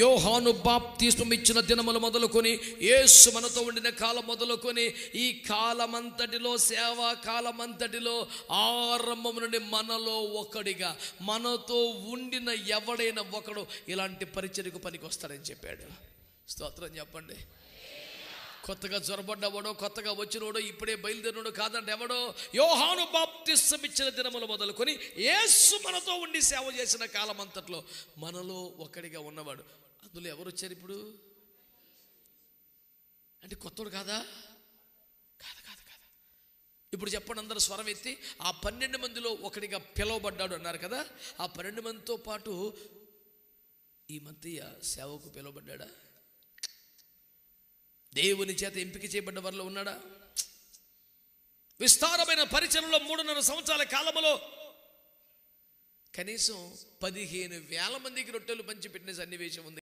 యోహాను బాప్తిస్మం ఇచ్చిన దినములు మొదలుకొని యేసు మనతో ఉండిన కాలం మొదలుకొని ఈ కాలమంతటిలో సేవా కాలమంతటిలో ఆరంభం నుండి మనలో ఒకడిగా మనతో ఉండిన ఎవడైనా ఒకడు ఇలాంటి పరిచర్యకు పనికి వస్తాడని చెప్పాడు. స్తోత్రం చెప్పండి. కొత్తగా జ్వరపడ్డవాడో కొత్తగా వచ్చినోడో ఇప్పుడే బయలుదేరినోడు కాదంటే ఎవడో యోహాను బాప్తిస్మం ఇచ్చిన దినములు మొదలుకొని యేసు మనతో ఉండి సేవ చేసిన కాలం అంతట్లో మనలో ఒకడిగా ఉన్నవాడు. అందులో ఎవరు వచ్చారు ఇప్పుడు? అంటే కొత్తోడు కాదా? కాదు కాదు కాదు. ఇప్పుడు చెప్పండి, అందరూ స్వరం ఎత్తి. ఆ 12 మందిలో ఒకడిగా పిలువబడ్డాడు అన్నారు కదా. ఆ 12 మందితో పాటు ఈ మధ్య సేవకు పిలువబడ్డా? దేవుని చేత ఎంపిక చేయబడ్డ వారిలో ఉన్నాడా? విస్తారమైన పరిచర్యలో 3.5 సంవత్సరాల కాలంలో కనీసం 15,000 మందికి రొట్టెలు పంచిపెట్టిన సన్నివేశం ఉంది.